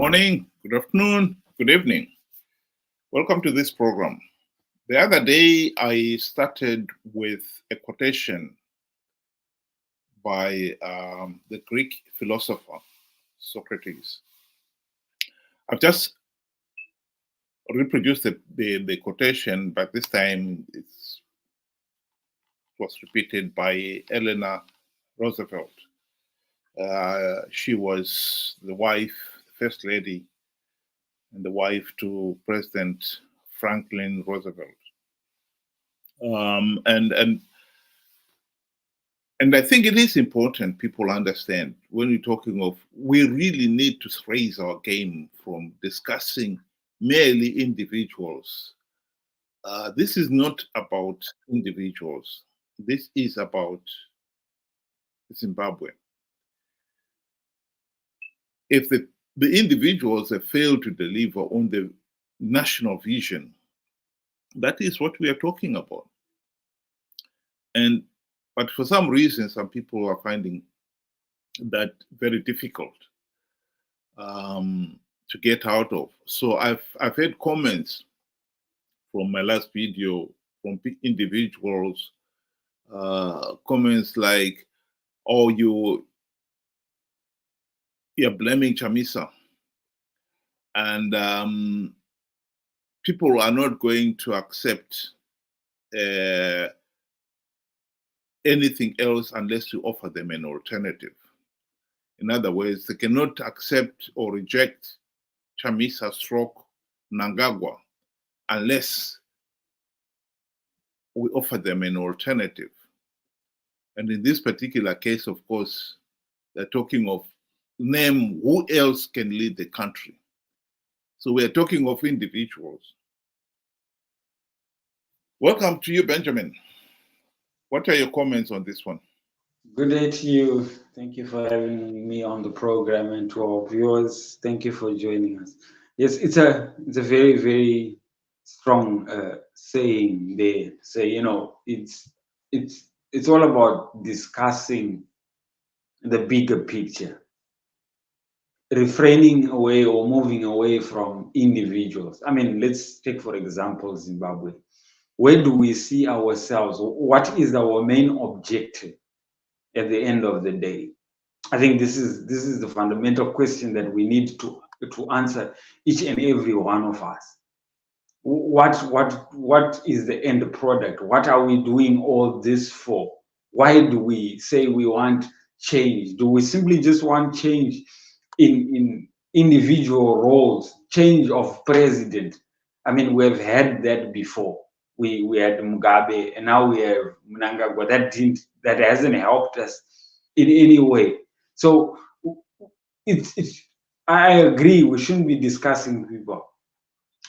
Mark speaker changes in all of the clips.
Speaker 1: morning, good afternoon, good evening. Welcome to this program. The other day, I started with a quotation by the Greek philosopher Socrates. I've just reproduced the quotation, but this time it was repeated by Helena Roosevelt. She was the wife, the first lady, and the wife to President Franklin Roosevelt. And I think it is important people understand when we're talking of, we really need to raise our game from discussing merely individuals. This is not about individuals. This is about Zimbabwe. If the individuals have failed to deliver on the national vision, that is what we are talking about. But for some reason, some people are finding that very difficult to get out of. So I've had comments from my last video from individuals, comments like, "Oh, you're blaming Chamisa," and people are not going to accept anything else unless you offer them an alternative. In other words, they cannot accept or reject Chamisa stroke Mnangagwa unless we offer them an alternative. And in this particular case, of course, they're talking of name who else can lead the country. So we're talking of individuals. Welcome to you, Benjamin. What are your comments on this one?
Speaker 2: Good day to you. Thank you for having me on the program, and to our viewers, thank you for joining us. Yes, it's a very, very strong saying there. Say, it's all about discussing the bigger picture, refraining away or moving away from individuals. I mean, let's take for example Zimbabwe. Where do we see ourselves? What is our main objective at the end of the day? I think this is the fundamental question that we need to answer, each and every one of us. What is the end product? What are we doing all this for? Why do we say we want change? Do we simply just want change in individual roles, change of president? I mean, we've had that before. We had Mugabe, and now we have Mnangagwa. That hasn't helped us in any way. So I agree, we shouldn't be discussing people.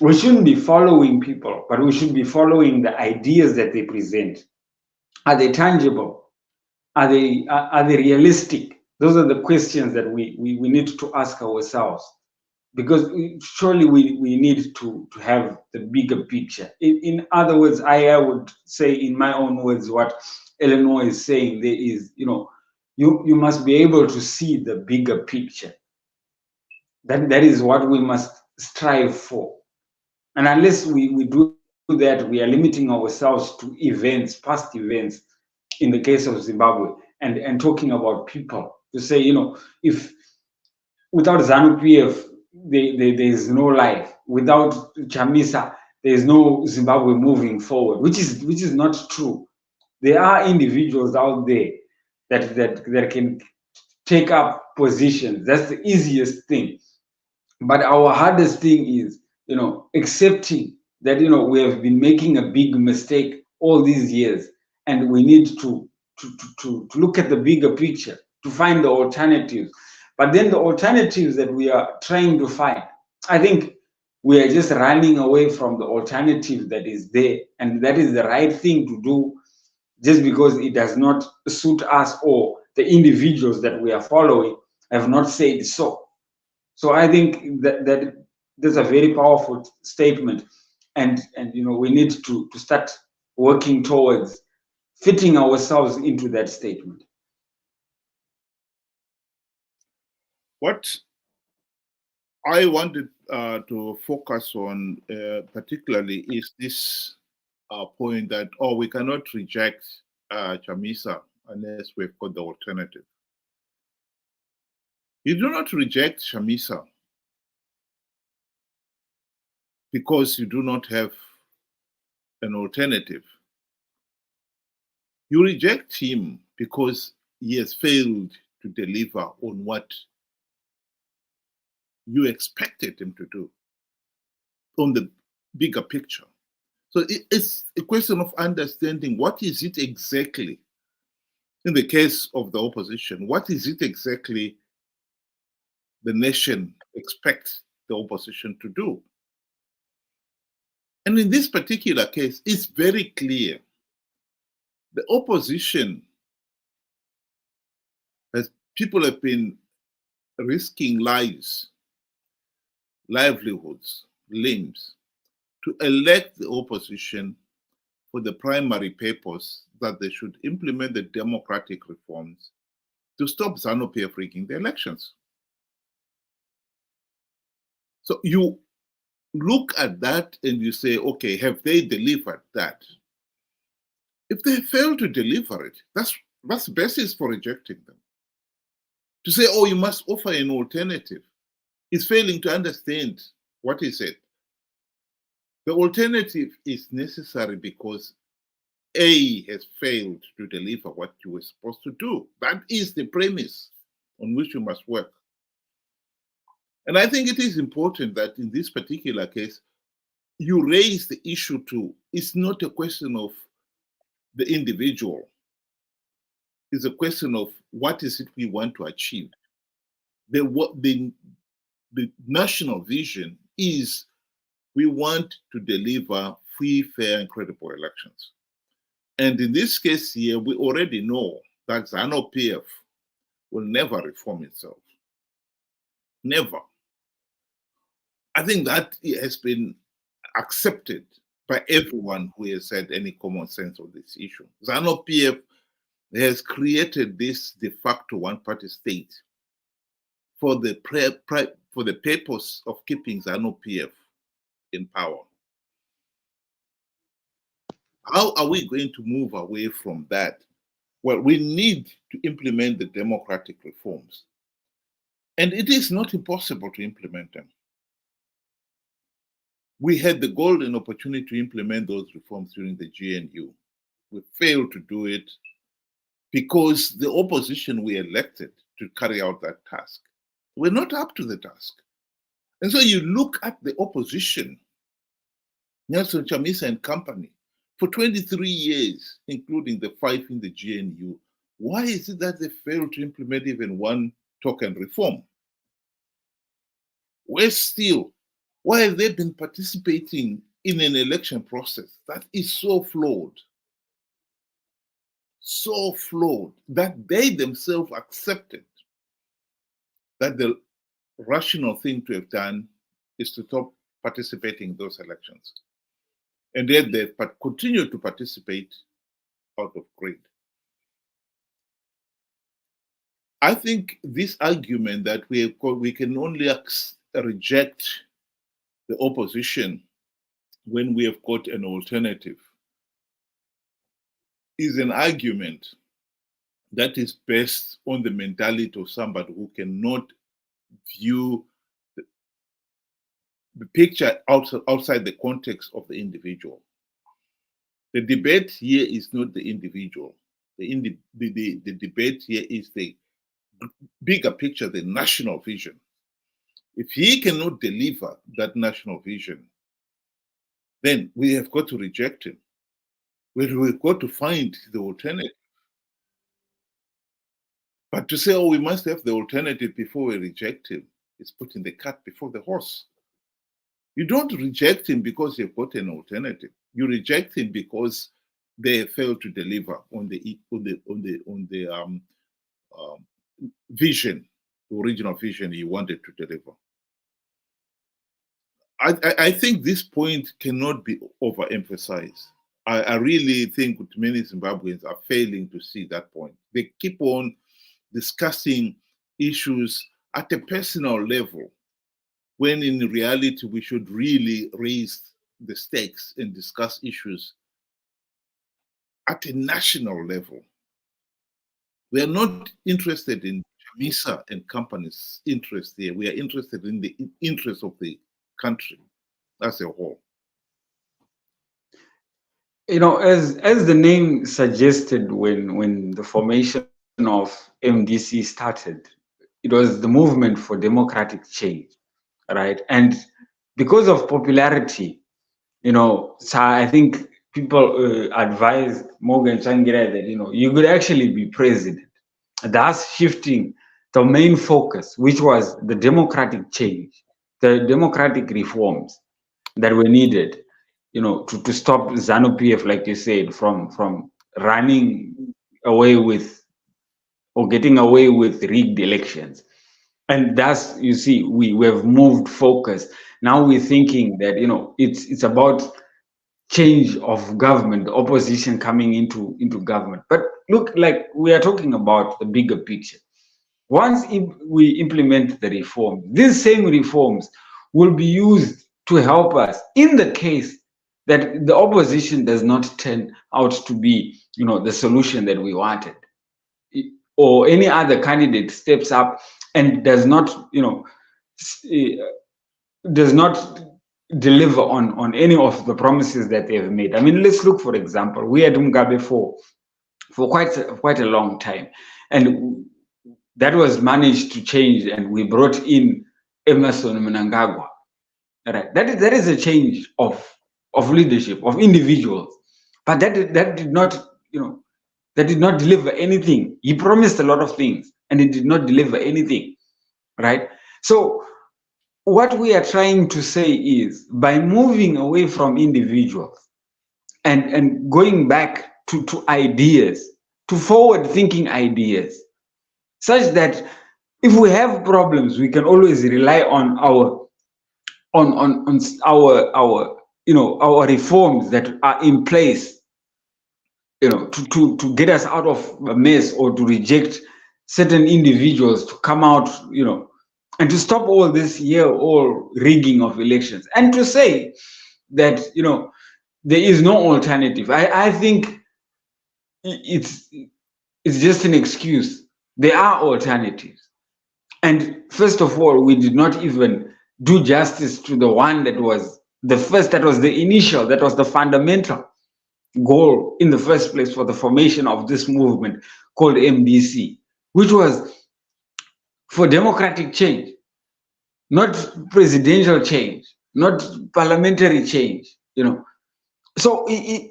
Speaker 2: We shouldn't be following people, but we should be following the ideas that they present. Are they tangible? Are they realistic? Those are the questions that we need to ask ourselves, because surely we need to have the bigger picture. In other words, I would say, in my own words, what Eleanor is saying there is, you must be able to see the bigger picture. That is what we must strive for. And unless we do that, we are limiting ourselves to events, past events, in the case of Zimbabwe, and talking about people. To say, if without Zanu PF, there is no life. Without Chamisa, there is no Zimbabwe moving forward, which is not true. There are individuals out there that can take up positions. That's the easiest thing. But our hardest thing is, accepting that, we have been making a big mistake all these years, and we need to look at the bigger picture, to find the alternatives. But then the alternatives that we are trying to find, I think we are just running away from the alternative that is there, and that is the right thing to do, just because it does not suit us, or the individuals that we are following have not said so. So I think that that's a very powerful statement, and we need to start working towards fitting ourselves into that statement.
Speaker 1: What I wanted to focus on particularly is this point that, oh, we cannot reject Chamisa unless we've got the alternative. You do not reject Chamisa because you do not have an alternative. You reject him because he has failed to deliver on what you expected him to do on the bigger picture. So it's a question of understanding what is it exactly, in the case of the opposition, what is it exactly the nation expects the opposition to do? And in this particular case, it's very clear. The opposition, as people have been risking lives, livelihoods, limbs, to elect the opposition for the primary purpose that they should implement the democratic reforms to stop Zanu PF rigging the elections. So you look at that and you say, okay, have they delivered that? If they fail to deliver it, that's the basis for rejecting them. To say, oh, you must offer an alternative is failing to understand what is it. The alternative is necessary because A has failed to deliver what you were supposed to do. That is the premise on which you must work. And I think it is important that in this particular case, you raise the issue to, it's not a question of the individual. It's a question of what is it we want to achieve. The national vision is we want to deliver free, fair, and credible elections. And in this case here, we already know that Zanu PF will never reform itself. Never. I think that has been accepted by everyone who has had any common sense on this issue. Zanu PF has created this de facto one-party state for the purpose of keeping Zanu PF in power. How are we going to move away from that? Well, we need to implement the democratic reforms. And it is not impossible to implement them. We had the golden opportunity to implement those reforms during the GNU. We failed to do it because the opposition we elected to carry out that task were not up to the task. And so you look at the opposition, Nelson Chamisa and company, for 23 years, including the 5 in the GNU. Why is it that they failed to implement even one token reform? Worse still, why have they been participating in an election process that is so flawed that they themselves accepted that the rational thing to have done is to stop participating in those elections? And yet they continue to participate out of greed. I think this argument that we can only reject the opposition when we have got an alternative is an argument that is based on the mentality of somebody who cannot view the picture outside the context of the individual. The debate here is not the individual. The debate here is the bigger picture, the national vision. If he cannot deliver that national vision, then we have got to reject him. We've got to find the alternative. But to say, oh, we must have the alternative before we reject him, is putting the cart before the horse. You don't reject him because you've got an alternative. You reject him because they failed to deliver on the vision, the original vision he wanted to deliver. I think this point cannot be overemphasized. I really think many Zimbabweans are failing to see that point. They keep on discussing issues at a personal level when in reality we should really raise the stakes and discuss issues at a national level. We are not interested in Chamisa and companies' interest here. We are interested in the interest of the country as a whole.
Speaker 2: As the name suggested, when the formation of MDC started, it was the movement for democratic change, right? And because of popularity, so I think people advised Morgan Changira that you could actually be president, thus shifting the main focus, which was the democratic change, the democratic reforms that were needed, to stop Zanu PF, like you said, from running away with or getting away with rigged elections. And thus, you see, we have moved focus. Now we're thinking that it's about change of government, the opposition coming into government. But look, like we are talking about the bigger picture. Once we implement the reform, these same reforms will be used to help us in the case that the opposition does not turn out to be, the solution that we wanted, or any other candidate steps up and does not, does not deliver on any of the promises that they have made. I mean, let's look, for example, we had Mugabe for quite a long time, and that was managed to change, and we brought in Emerson Mnangagwa. Right, that is a change of leadership of individuals, but that did not that did not deliver anything. He promised a lot of things, and it did not deliver anything. Right, so what we are trying to say is, by moving away from individuals and going back to ideas, to forward thinking ideas, such that if we have problems, we can always rely on our our reforms that are in place, to get us out of a mess, or to reject certain individuals to come out, and to stop all this all rigging of elections, and to say that there is no alternative. I think it's just an excuse. There are alternatives. And first of all, we did not even do justice to the one that was the first, that was the initial, that was the fundamental goal in the first place for the formation of this movement called MDC, which was for democratic change, not presidential change, not parliamentary change. So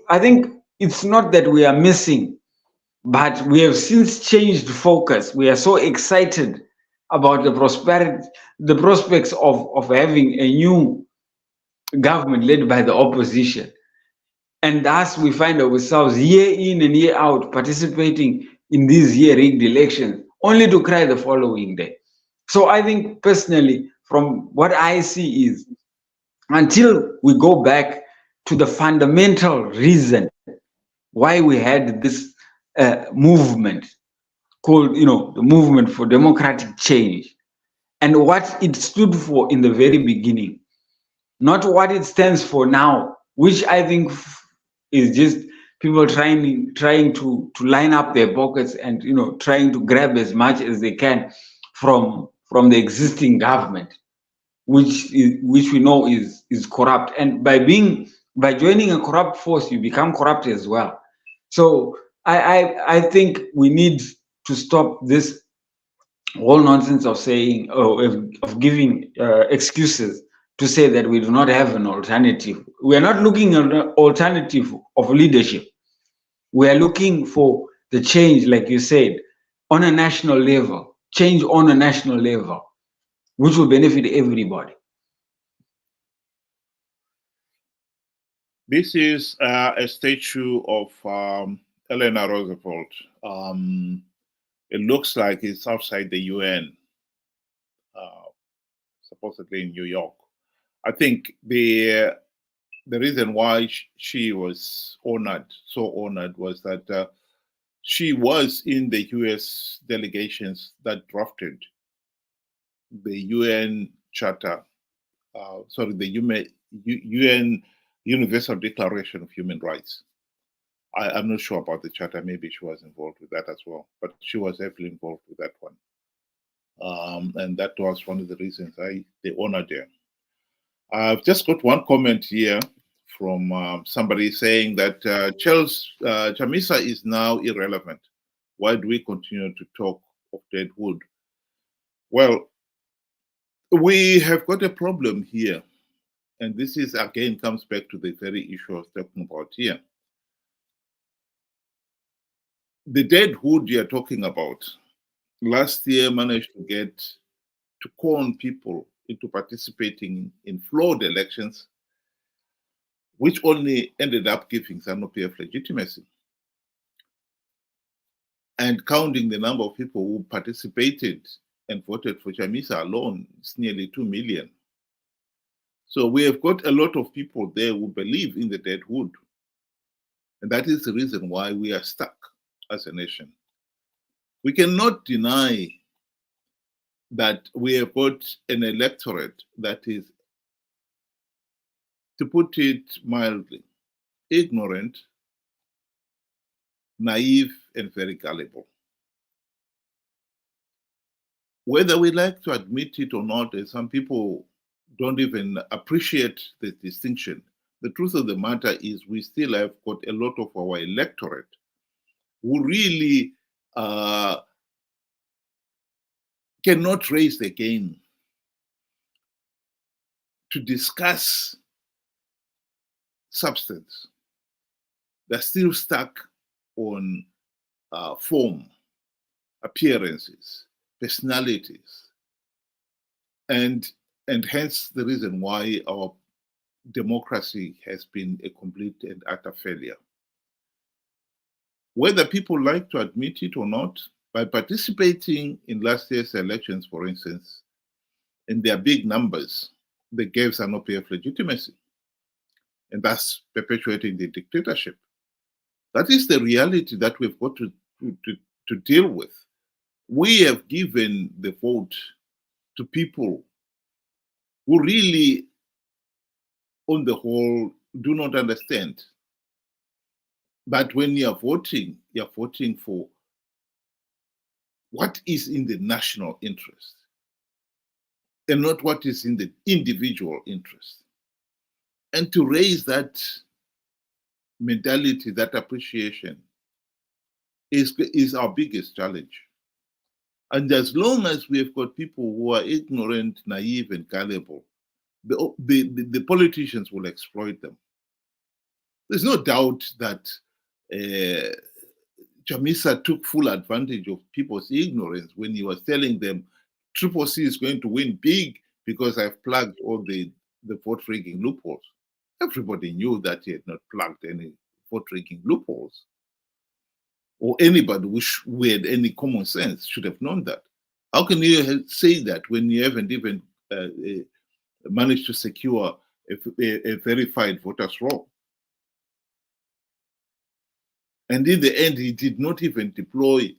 Speaker 2: I think it's not that we are missing, but we have since changed focus. We are so excited about the prosperity, the prospects of having a new government led by the opposition. And thus we find ourselves year in and year out participating in these rigged elections, only to cry the following day. So I think personally, from what I see is, until we go back to the fundamental reason why we had this movement called, the movement for democratic change, and what it stood for in the very beginning, not what it stands for now, which I think is just people trying to line up their pockets and trying to grab as much as they can from the existing government, which we know is corrupt. And by joining a corrupt force, you become corrupt as well. So I think we need to stop this whole nonsense of saying, of giving excuses to say that we do not have an alternative. We are not looking at an alternative of leadership. We are looking for the change, like you said, on a national level, change on a national level, which will benefit everybody.
Speaker 1: This is a statue of Helena Roosevelt. It looks like it's outside the UN, supposedly in New York. I think the reason why she was so honored, was that she was in the US delegations that drafted the UN Charter sorry, the UN Universal Declaration of Human Rights. I'm not sure about the charter. Maybe she was involved with that as well, but she was heavily involved with that one. And that was one of the reasons they honored her. I've just got one comment here from somebody saying that Chamisa is now irrelevant. Why do we continue to talk of dead wood? Well, we have got a problem here. And this is again comes back to the very issue I was talking about here. The dead wood you're talking about last year managed to con people into participating in flawed elections, which only ended up giving Zanu PF legitimacy. And counting the number of people who participated and voted for Chamisa alone, it's nearly 2 million. So we have got a lot of people there who believe in the dead wood. And that is the reason why we are stuck as a nation. We cannot deny that we have got an electorate that is, to put it mildly, ignorant, naive, and very gullible. Whether we like to admit it or not, and some people don't even appreciate the distinction, the truth of the matter is we still have got a lot of our electorate who really cannot raise the game to discuss substance. They're still stuck on form, appearances, personalities, and hence the reason why our democracy has been a complete and utter failure. Whether people like to admit it or not, by participating in last year's elections, for instance, in their big numbers, they gave Zanu PF legitimacy, and thus perpetuating the dictatorship. That is the reality that we've got to deal with. We have given the vote to people who really, on the whole, do not understand. But when you're voting for what is in the national interest and not what is in the individual interest. And to raise that mentality, that appreciation, is our biggest challenge. And as long as we have got people who are ignorant, naive, and gullible, the politicians will exploit them. There's no doubt that Chamisa took full advantage of people's ignorance when he was telling them Triple C is going to win big because I've plugged all the vote rigging loopholes. Everybody knew that he had not plugged any vote rigging loopholes. Or anybody who had any common sense should have known that. How can you say that when you haven't even managed to secure a verified voters roll? And in the end, he did not even deploy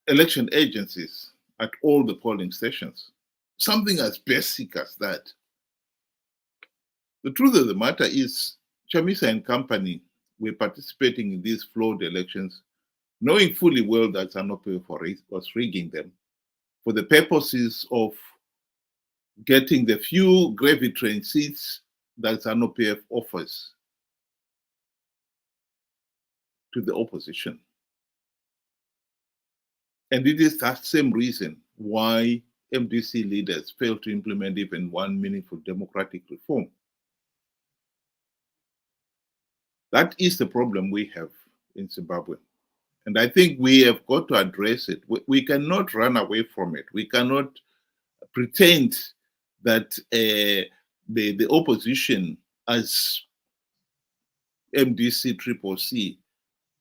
Speaker 1: election agencies at all the polling stations. Something as basic as that. The truth of the matter is, Chamisa and company were participating in these flawed elections, knowing fully well that Zanu PF was rigging them for the purposes of getting the few gravy train seats that Zanu PF offers to the opposition. And it is that same reason why MDC leaders failed to implement even one meaningful democratic reform. That is the problem we have in Zimbabwe. And I think we have got to address it. We cannot run away from it. We cannot pretend that the opposition, as MDC Triple C,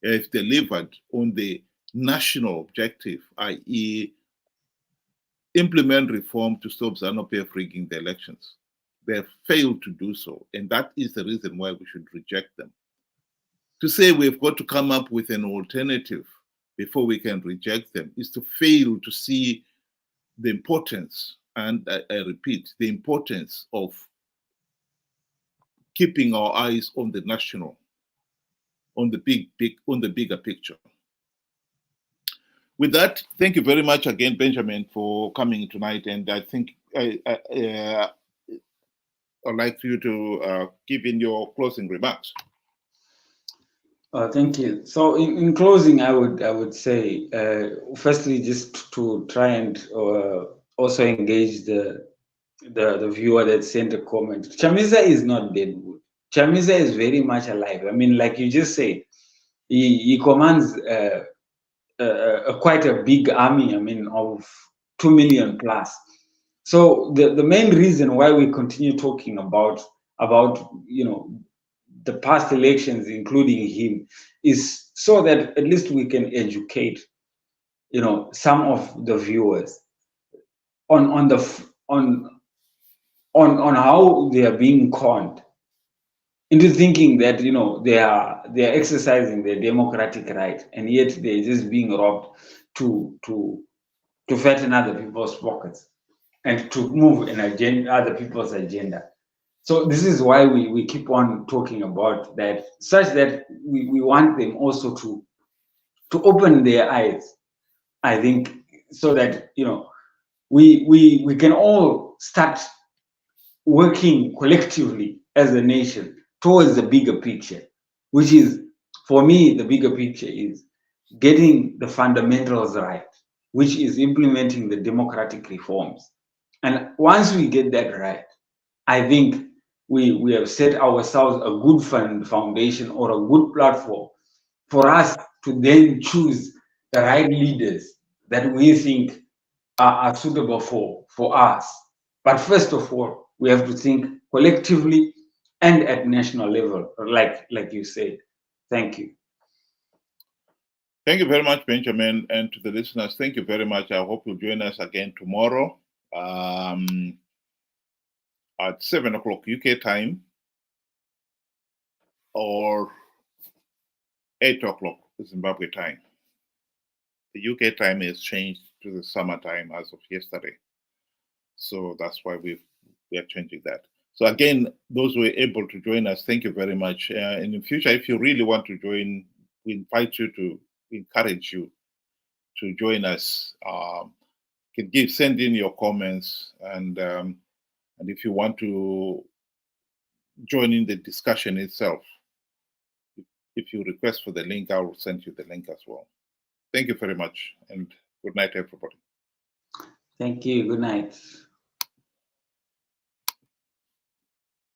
Speaker 1: have delivered on the national objective, i.e., implement reform to stop Zanu PF rigging the elections. They have failed to do so, and that is the reason why we should reject them. To say we've got to come up with an alternative before we can reject them is to fail to see the importance, and I repeat, the importance of keeping our eyes on the national, on the bigger picture. With that, thank you very much again, Benjamin, for coming tonight. And I think I'd like you to give in your closing remarks.
Speaker 2: Thank you. So, in closing, I would say, firstly, just to try and also engage the viewer that sent a comment. Chamisa is not dead. Chamisa is very much alive. I mean, like you just said, he commands quite a big army. I mean, of 2 million plus. So the main reason why we continue talking about the past elections, including him, is so that at least we can educate some of the viewers on how they are being conned into thinking that they are exercising their democratic right, and yet they're just being robbed to fatten other people's pockets and to move other people's agenda. So this is why we keep on talking about that, such that we want them also to open their eyes, I think, so that we can all start working collectively as a nation towards the bigger picture, which is, for me, the bigger picture is getting the fundamentals right, which is implementing the democratic reforms. And once we get that right, I think we have set ourselves a good foundation, or a good platform for us to then choose the right leaders that we think are suitable for us. But first of all, we have to think collectively and at national level, like you said. Thank you.
Speaker 1: Thank you very much, Benjamin, and to the listeners, thank you very much. I hope you'll join us again tomorrow at 7 o'clock UK time, or 8 o'clock Zimbabwe time. The UK time has changed to the summertime as of yesterday. So that's why we are changing that. So again, those who were able to join us, thank you very much. In the future, if you really want to join, we invite you to encourage you to join us. Send in your comments, and if you want to join in the discussion itself, if you request for the link, I will send you the link as well. Thank you very much, and good night, everybody.
Speaker 2: Thank you. Good night.